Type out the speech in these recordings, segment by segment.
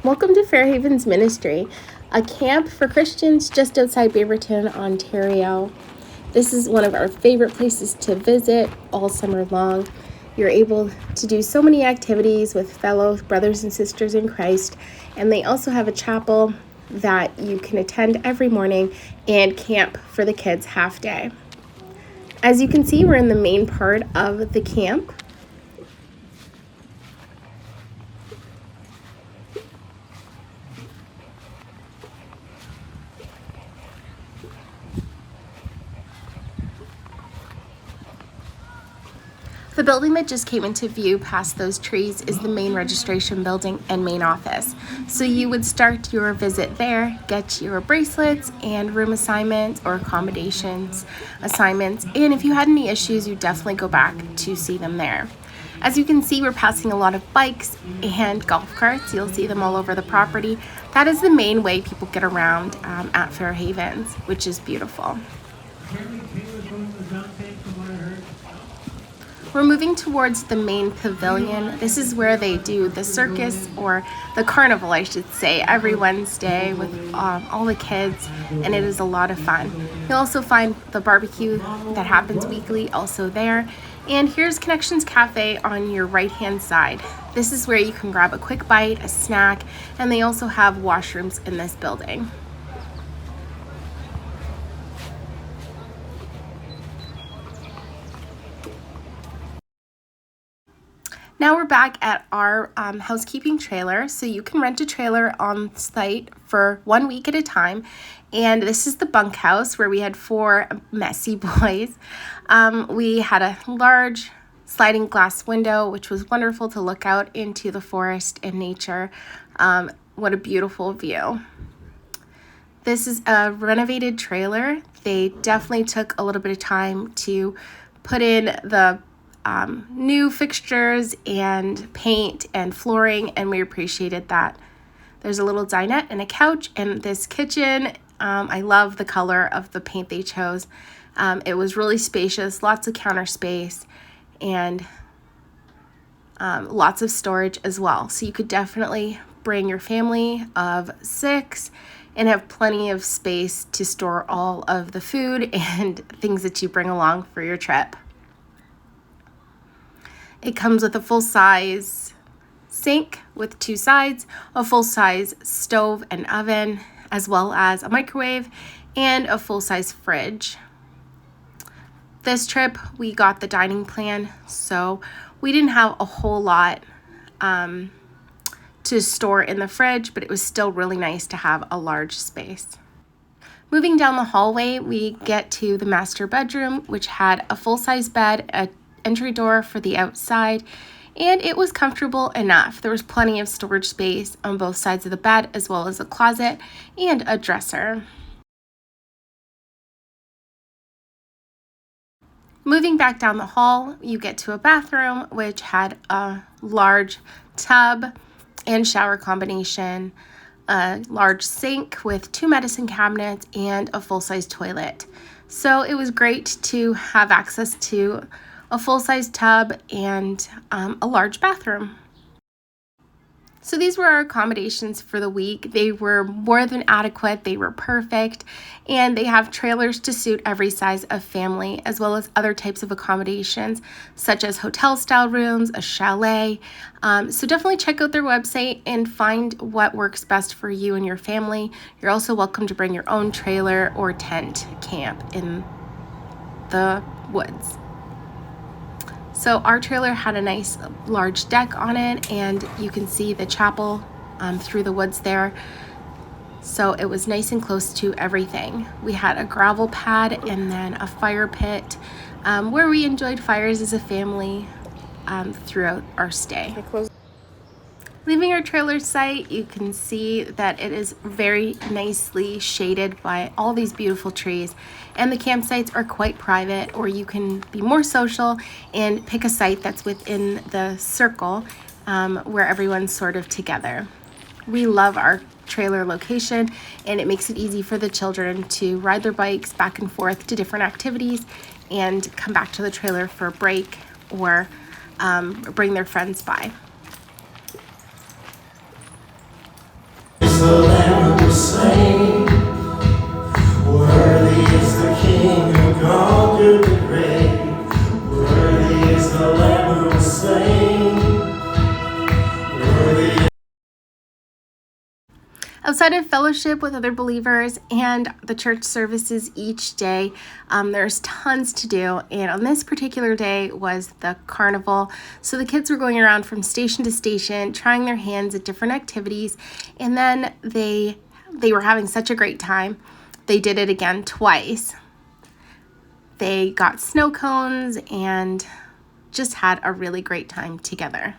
Welcome to Fairhaven's Ministry, a camp for Christians just outside Beaverton, Ontario. This is one of our favorite places to visit all summer long. You're able to do so many activities with fellow brothers and sisters in Christ, and they also have a chapel that you can attend every morning and camp for the kids half day. As you can see, we're in the main part of the camp. The building that just came into view past those trees is the main registration building and main office. So you would start your visit there, get your bracelets and room assignments or accommodations assignments, and if you had any issues, you definitely go back to see them there. As you can see, we're passing a lot of bikes and golf carts. You'll see them all over the property. That is the main way people get around at Fairhaven's, which is beautiful. We're moving towards the main pavilion. This is where they do the circus, or the carnival, I should say, every Wednesday with all the kids, and it is a lot of fun. You'll also find the barbecue that happens weekly also there. And here's Connections Cafe on your right-hand side. This is where you can grab a quick bite, a snack, and they also have washrooms in this building. Now we're back at our housekeeping trailer. So you can rent a trailer on site for 1 week at a time. And this is the bunkhouse where we had 4 messy boys. We had a large sliding glass window, which was wonderful to look out into the forest and nature. What a beautiful view. This is a renovated trailer. They definitely took a little bit of time to put in the new fixtures and paint and flooring, and we appreciated that. There's a little dinette and a couch, and this kitchen, I love the color of the paint they chose. It was really spacious, lots of counter space, and lots of storage as well. So you could definitely bring your family of 6 and have plenty of space to store all of the food and things that you bring along for your trip. It comes with a full-size sink with 2 sides, a full-size stove and oven, as well as a microwave and a full-size fridge. This trip, we got the dining plan, so we didn't have a whole lot to store in the fridge, but it was still really nice to have a large space. Moving down the hallway, we get to the master bedroom, which had a full-size bed, a entry door for the outside, and it was comfortable enough. There was plenty of storage space on both sides of the bed, as well as a closet and a dresser. Moving back down the hall, you get to a bathroom which had a large tub and shower combination, a large sink with 2 medicine cabinets, and a full-size toilet. So it was great to have access to a full-size tub and a large bathroom. So these were our accommodations for the week. They were more than adequate, they were perfect, and they have trailers to suit every size of family, as well as other types of accommodations, such as hotel-style rooms, a chalet. So definitely check out their website and find what works best for you and your family. You're also welcome to bring your own trailer or tent camp in the woods. So our trailer had a nice large deck on it, and you can see the chapel through the woods there. So it was nice and close to everything. We had a gravel pad and then a fire pit where we enjoyed fires as a family throughout our stay. Leaving our trailer site, you can see that it is very nicely shaded by all these beautiful trees, and the campsites are quite private, or you can be more social and pick a site that's within the circle where everyone's sort of together. We love our trailer location, and it makes it easy for the children to ride their bikes back and forth to different activities and come back to the trailer for a break or bring their friends by. Outside of fellowship with other believers and the church services each day, there's tons to do. And on this particular day was the carnival. So the kids were going around from station to station, trying their hands at different activities. And then they were having such a great time. They did it again twice. They got snow cones and just had a really great time together.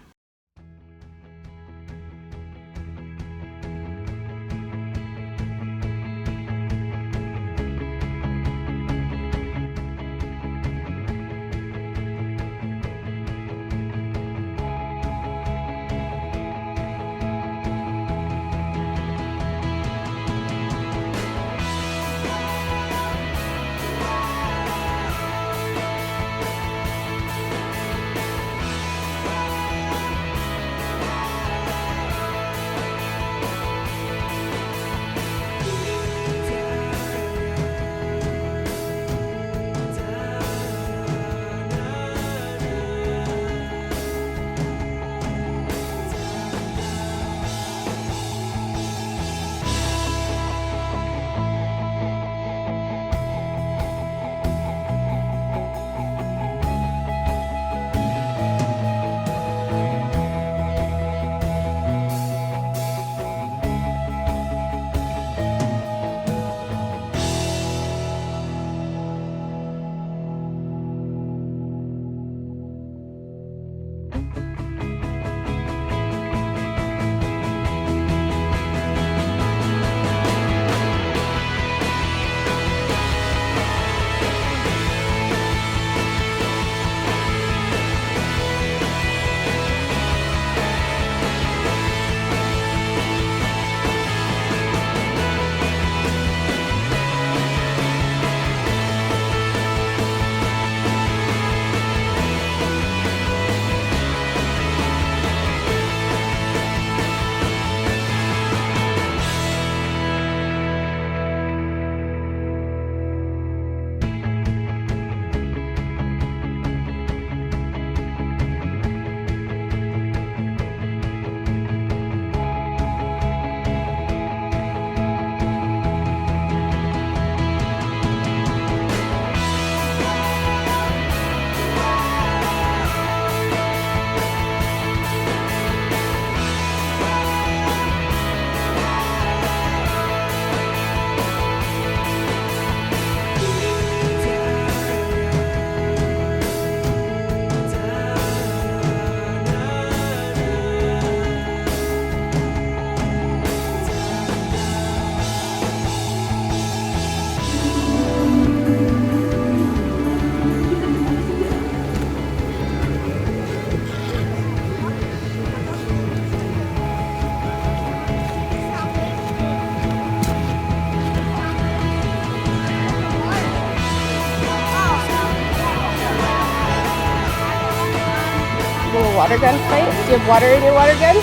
Little water gun fight. Do you have water in your water gun?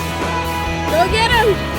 Go get him!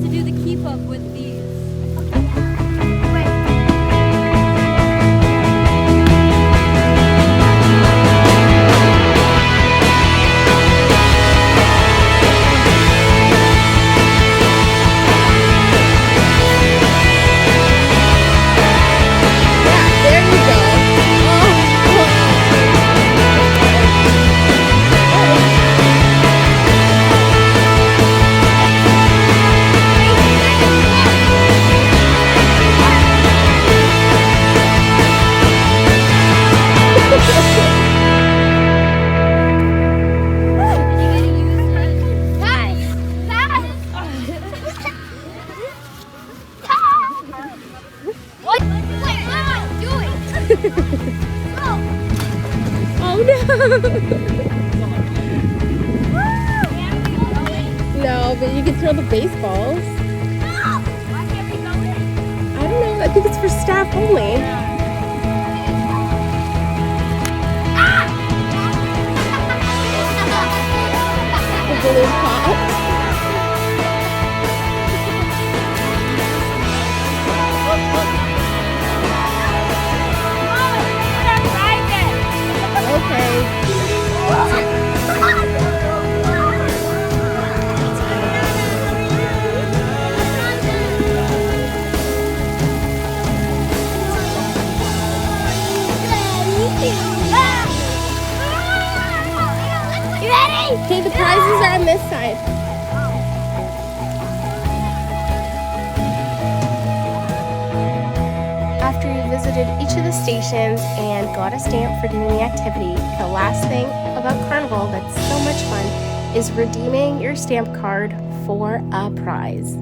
to do the keep up with these. Oh no! No, but you can throw the baseballs. Why can't we go in? I don't know. I think it's for staff only. The balloon pop. Okay, the prizes are on this side. After you visited each of the stations and got a stamp for doing the activity, the last thing about Carnival that's so much fun is redeeming your stamp card for a prize.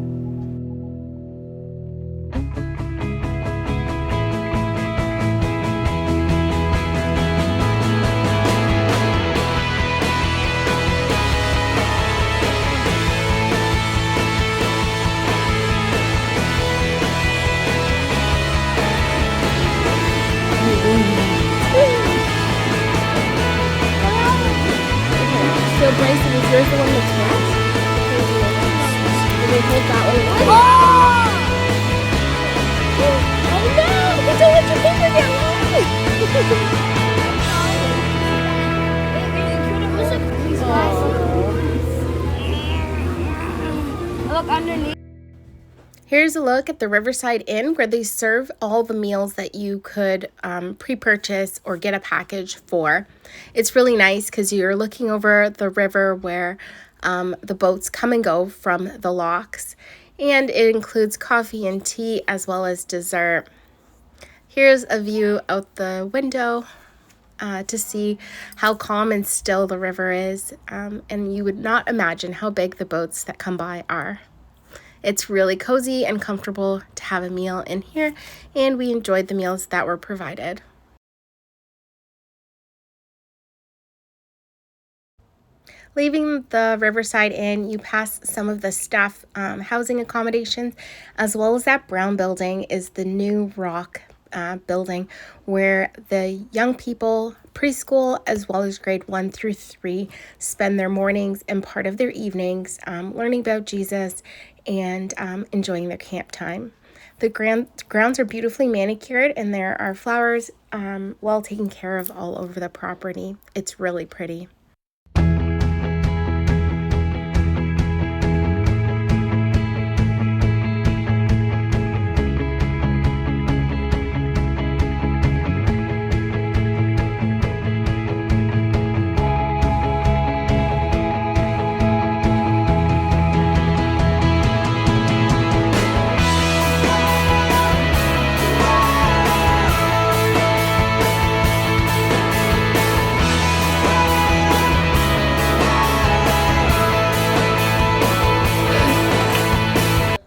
So Bryson, is yours the one that's wet? Did they hold that one? Oh no! They don't let your finger get wet! Look underneath. Here's a look at the Riverside Inn where they serve all the meals that you could pre-purchase or get a package for. It's really nice because you're looking over the river where the boats come and go from the locks, and it includes coffee and tea as well as dessert. Here's a view out the window to see how calm and still the river is, and you would not imagine how big the boats that come by are. It's really cozy and comfortable to have a meal in here, and we enjoyed the meals that were provided. Leaving the Riverside Inn, you pass some of the staff housing accommodations, as well as that brown building is the new rock building where the young people, preschool as well as grade 1 through 3, spend their mornings and part of their evenings learning about Jesus and enjoying their camp time. The grounds are beautifully manicured, and there are flowers well taken care of all over the property. It's really pretty.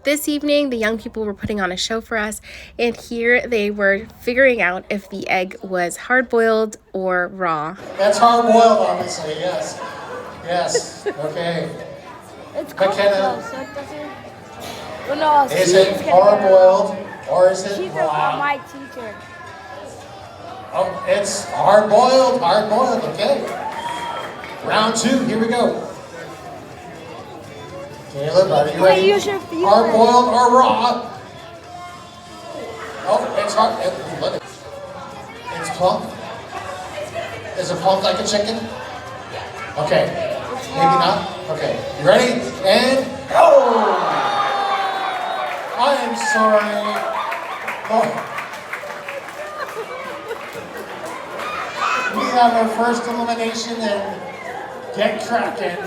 This evening, the young people were putting on a show for us, and here they were figuring out if the egg was hard-boiled or raw. That's hard-boiled, obviously, yes. Yes, okay. It's cooked though, so it doesn't... Well, no, Is it hard-boiled or is it She's raw? my teacher. Oh, it's hard-boiled, okay. Round 2, here we go. Caleb, are you ready? use your feet. Hard boiled or raw? Oh, it's hard. Look at it. It's plump. Is it plump like a chicken? Okay. Maybe not? Okay. You ready? And go! I am sorry. Oh. We have our first elimination and get cracking.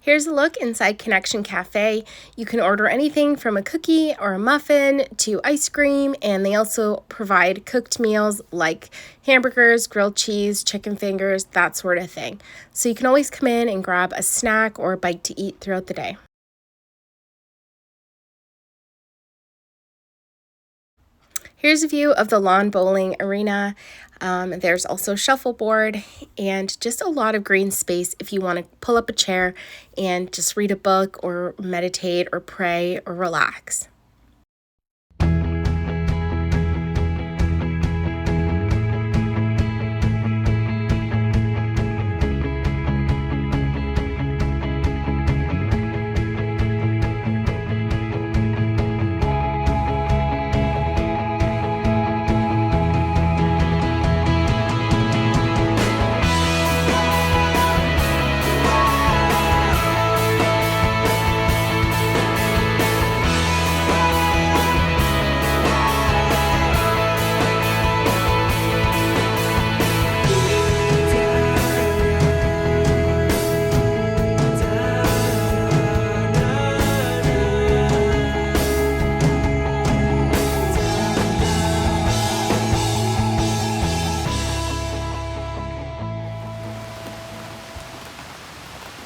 Here's a look inside Connection Cafe. You can order anything from a cookie or a muffin to ice cream, and they also provide cooked meals like hamburgers, grilled cheese, chicken fingers, that sort of thing. So you can always come in and grab a snack or a bite to eat throughout the day. Here's a view of the lawn bowling arena. There's also shuffleboard and just a lot of green space if you want to pull up a chair and just read a book or meditate or pray or relax.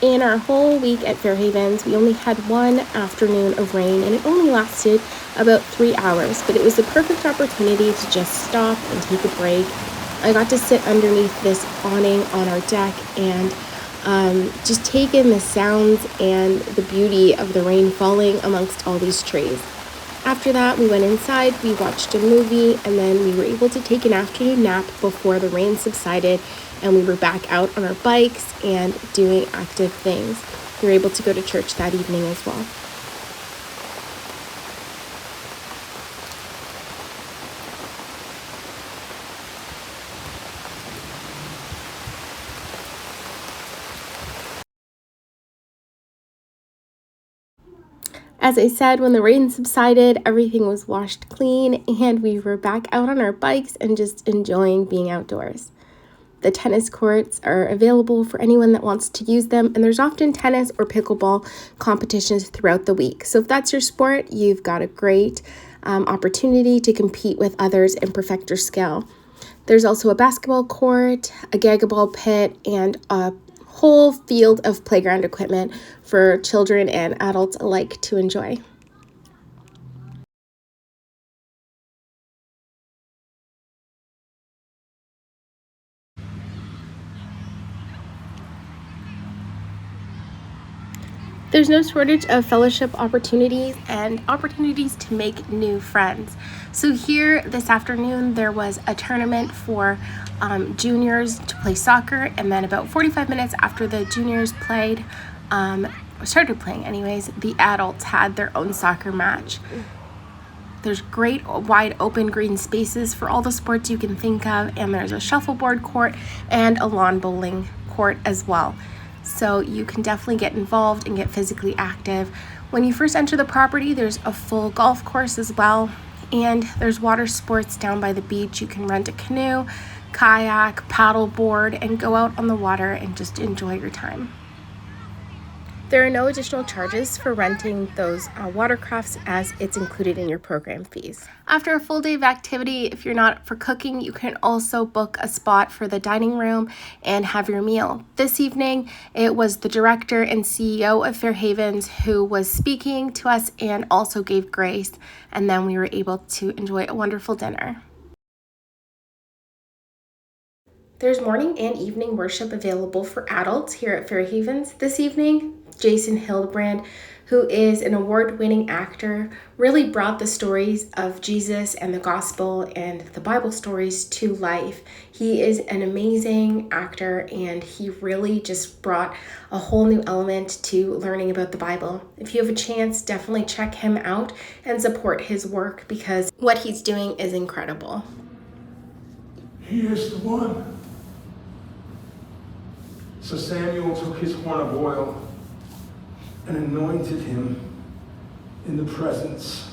In our whole week at Fairhavens, we only had one afternoon of rain, and it only lasted about 3 hours, but it was the perfect opportunity to just stop and take a break. I got to sit underneath this awning on our deck and just take in the sounds and the beauty of the rain falling amongst all these trees. After that, we went inside, we watched a movie, and then we were able to take an afternoon nap before the rain subsided, and we were back out on our bikes and doing active things. We were able to go to church that evening as well. As I said, when the rain subsided, everything was washed clean and we were back out on our bikes and just enjoying being outdoors. The tennis courts are available for anyone that wants to use them, and there's often tennis or pickleball competitions throughout the week. So if that's your sport, you've got a great opportunity to compete with others and perfect your skill. There's also a basketball court, a gagaball pit, and a whole field of playground equipment for children and adults alike to enjoy. There's no shortage of fellowship opportunities and opportunities to make new friends. So here this afternoon, there was a tournament for juniors to play soccer, and then about 45 minutes after the juniors started playing anyways, the adults had their own soccer match. There's great wide open green spaces for all the sports you can think of, and there's a shuffleboard court and a lawn bowling court as well. So you can definitely get involved and get physically active. When you first enter the property, there's a full golf course as well, and there's water sports down by the beach. You can rent a canoe, kayak, paddleboard, and go out on the water and just enjoy your time. There are no additional charges for renting those watercrafts, as it's included in your program fees. After a full day of activity, if you're not for cooking, you can also book a spot for the dining room and have your meal. This evening, it was the director and CEO of Fairhavens who was speaking to us and also gave grace, and then we were able to enjoy a wonderful dinner. There's morning and evening worship available for adults here at Fairhavens. This evening, Jason Hildebrand, who is an award-winning actor, really brought the stories of Jesus and the gospel and the Bible stories to life. He is an amazing actor, and he really just brought a whole new element to learning about the Bible. If you have a chance, definitely check him out and support his work, because what he's doing is incredible. He is the one. So Samuel took his horn of oil and anointed him in the presence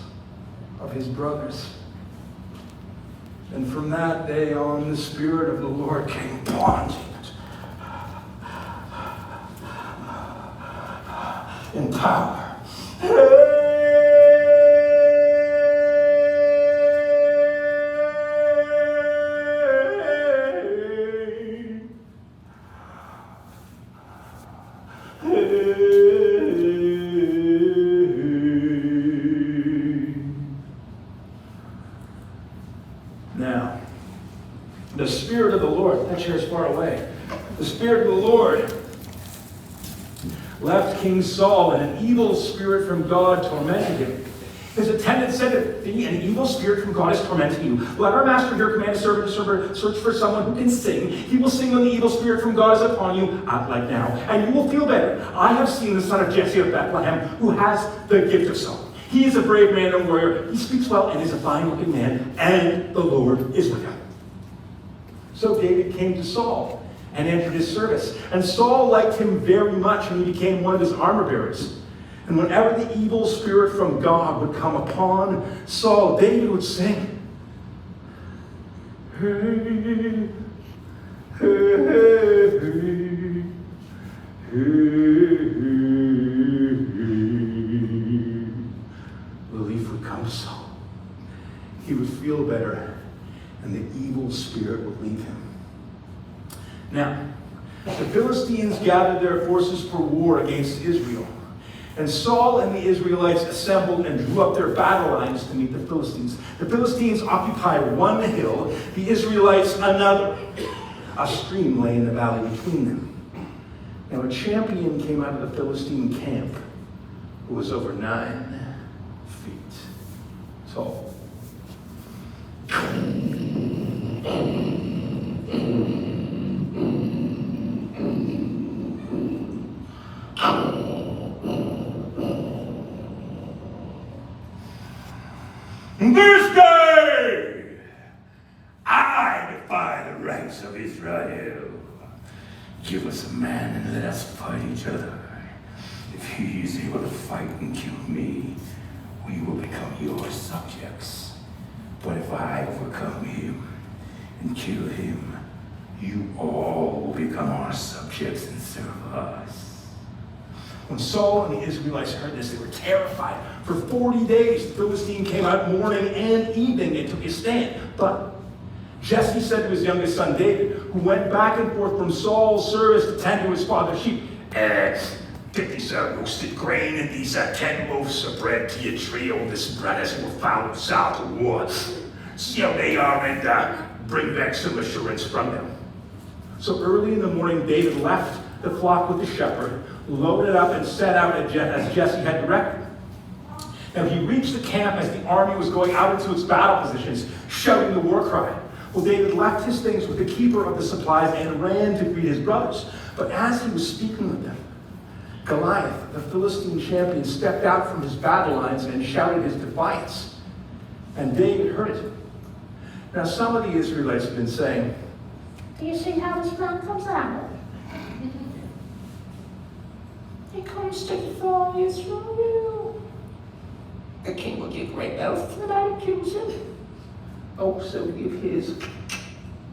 of his brothers. And from that day on, the Spirit of the Lord came upon David in power. Now, the Spirit of the Lord, that chair's far away. The Spirit of the Lord left King Saul, and an evil spirit from God tormented him. His attendant said to him, an evil spirit from God is tormenting you. Let our master here command his servant to search for someone who can sing. He will sing when the evil spirit from God is upon you, like now, and you will feel better. I have seen the son of Jesse of Bethlehem, who has the gift of song. He is a brave man and warrior. He speaks well and is a fine-looking man, and the Lord is with him. So David came to Saul and entered his service. And Saul liked him very much, and he became one of his armor bearers. And whenever the evil spirit from God would come upon Saul, David would sing. Hey, hey, hey, hey. Relief would come to Saul. He would feel better, and the evil spirit would leave him. Now, the Philistines gathered their forces for war against Israel. And Saul and the Israelites assembled and drew up their battle lines to meet the Philistines. The Philistines occupied one hill, the Israelites another. A stream lay in the valley between them. Now a champion came out of the Philistine camp who was over 9 feet tall. This day, I defy the ranks of Israel. Give us a man and let us fight each other. If he is able to fight and kill me, we will become your subjects. But if I overcome him and kill him, you all will become our subjects and serve us. When Saul and the Israelites heard this, they were terrified. For 40 days, the Philistine came out morning and evening and took his stand. But Jesse said to his youngest son David, who went back and forth from Saul's service to tend to his father's sheep, get this roasted grain and these 10 loaves of bread to your trio of this brothers who were found south of war. See how they are and bring back some assurance from them. So early in the morning, David left the flock with the shepherd, loaded up and set out as Jesse had directed. Now he reached the camp as the army was going out into its battle positions, shouting the war cry. Well, David left his things with the keeper of the supplies and ran to greet his brothers. But as he was speaking with them, Goliath, the Philistine champion, stepped out from his battle lines and shouted his defiance. And David heard it. Now some of the Israelites have been saying, Do you see how this man comes out? He comes to defy Israel. The king will give great oath that I accuse him. Also give his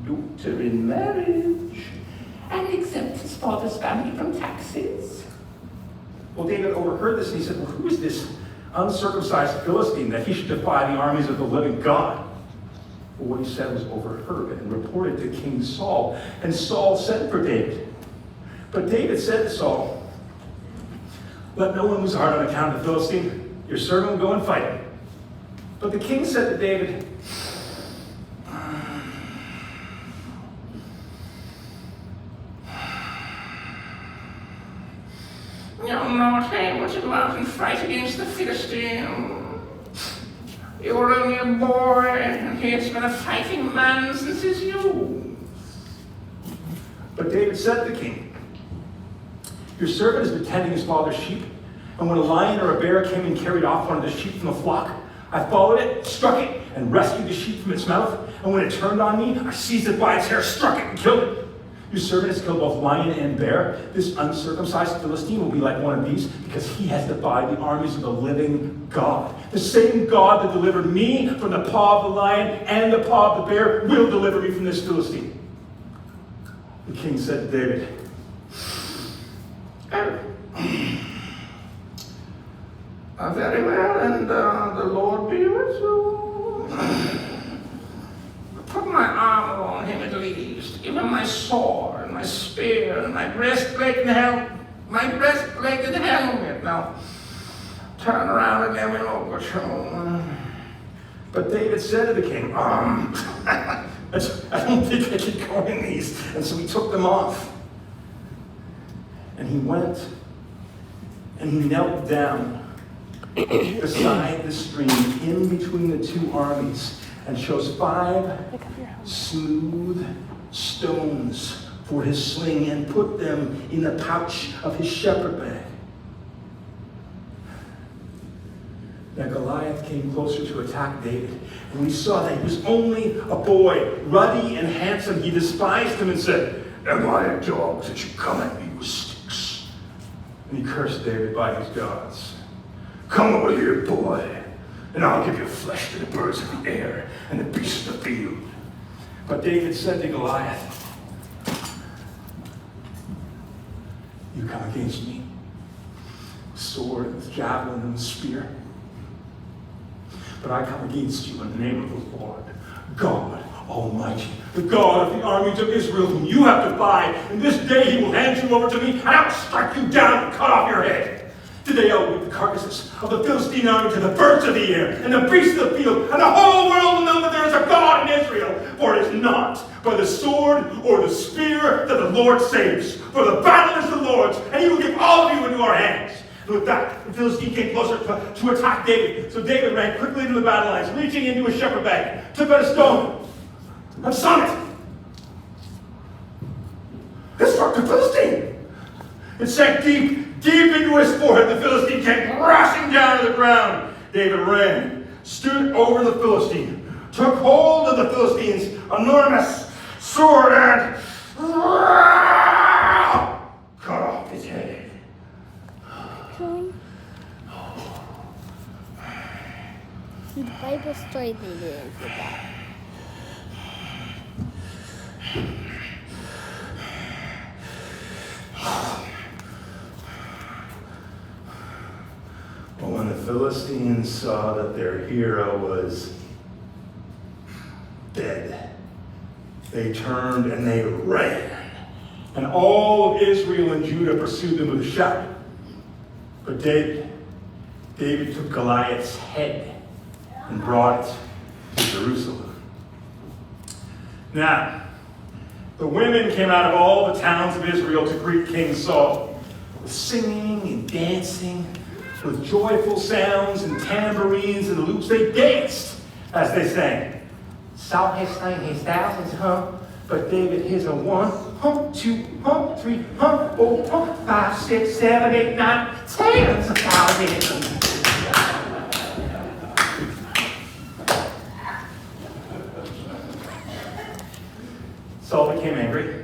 daughter in marriage and exempt his father's family from taxes. Well, David overheard this and he said, well, who is this uncircumcised Philistine that he should defy the armies of the living God? Well, what he said was overheard and reported to King Saul. And Saul sent for David. But David said to Saul, let no one lose heart on account of the Philistine. Your servant will go and fight him. But the king said to David, You'll not say what to go out and fight against the Philistine. You were only a boy, and he has been a fighting man since his youth. But David said to the king, your servant has been tending his father's sheep, and when a lion or a bear came and carried off one of the sheep from the flock, I followed it, struck it, and rescued the sheep from its mouth, and when it turned on me, I seized it by its hair, struck it, and killed it. Your servant has killed both lion and bear. This uncircumcised Philistine will be like one of these, because he has defied the armies of the living God. The same God that delivered me from the paw of the lion and the paw of the bear will deliver me from this Philistine. The king said to David, Very well, and the Lord be with you. Put my armor on him at least. Give him my sword and my spear and my breastplate and helmet. Now, turn around and let me go to. but David said to the king, I don't think I can go in these. And so he took them off. And he went and he knelt down beside the stream in between the two armies and chose 5 smooth stones for his sling and put them in the pouch of his shepherd bag. Now Goliath came closer to attack David, and we saw that he was only a boy, ruddy and handsome. He despised him and said, Am I a dog that you come at me with sticks? and he cursed David by his gods. Come over here, boy, and I'll give you flesh to the birds of the air and the beasts of the field. But David said to Goliath, you come against me, with sword, with javelin, and with spear. But I come against you in the name of the Lord, God Almighty, the God of the armies of Israel, whom you have defied. And this day he will hand you over to me, and I will strike you down and cut off your head. Today I will give the carcasses of the Philistine army to the birds of the air, and the beasts of the field, and the whole world will know that there is a God in Israel. For it is not by the sword or the spear that the Lord saves, for the battle is the Lord's, and he will give all of you into our hands. And with that, the Philistine came closer to attack David. So David ran quickly into the battle lines, reaching into his shepherd bag, took out a stone, and slung it. It struck the Philistine. It sank deep into his forehead. The Philistine came crashing down to the ground. David ran, stood over the Philistine, took hold of the Philistine's enormous sword, and cut off his head. The Bible story they didn't for that. But when the Philistines saw that their hero was dead, they turned and they ran. And all of Israel and Judah pursued them with a shout. But David took Goliath's head and brought it to Jerusalem. Now, the women came out of all the towns of Israel to greet King Saul, with singing and dancing, with joyful sounds and tambourines and lutes. They danced as they sang. Saul has slain his thousands, but David his a 1, 2, 3, 4, 5, 6, 7, 8, 9, tens of thousands. Saul became angry.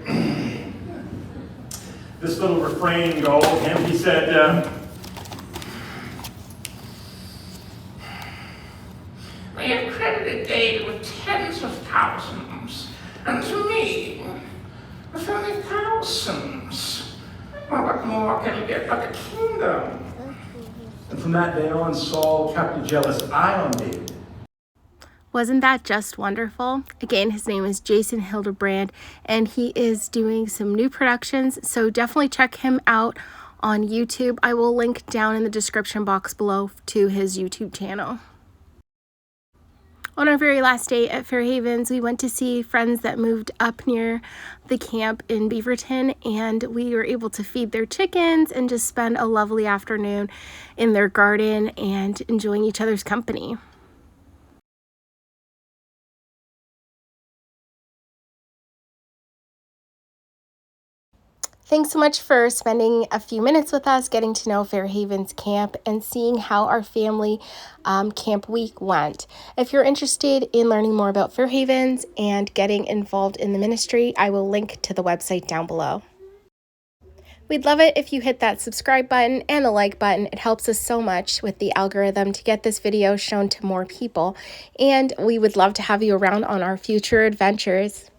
This little refrain galled him. He said, They have credited David with tens of thousands, and to me, with only thousands. Well, what more can you get but the kingdom? and from that day on, Saul kept a jealous eye on David. Wasn't that just wonderful? Again, his name is Jason Hildebrand, and he is doing some new productions, so definitely check him out on YouTube. I will link down in the description box below to his YouTube channel. On our very last day at Fairhavens, we went to see friends that moved up near the camp in Beaverton, and we were able to feed their chickens and just spend a lovely afternoon in their garden and enjoying each other's company. Thanks so much for spending a few minutes with us, getting to know Fairhaven's camp and seeing how our family camp week went. If you're interested in learning more about Fairhaven's and getting involved in the ministry, I will link to the website down below. We'd love it if you hit that subscribe button and the like button. It helps us so much with the algorithm to get this video shown to more people. And we would love to have you around on our future adventures.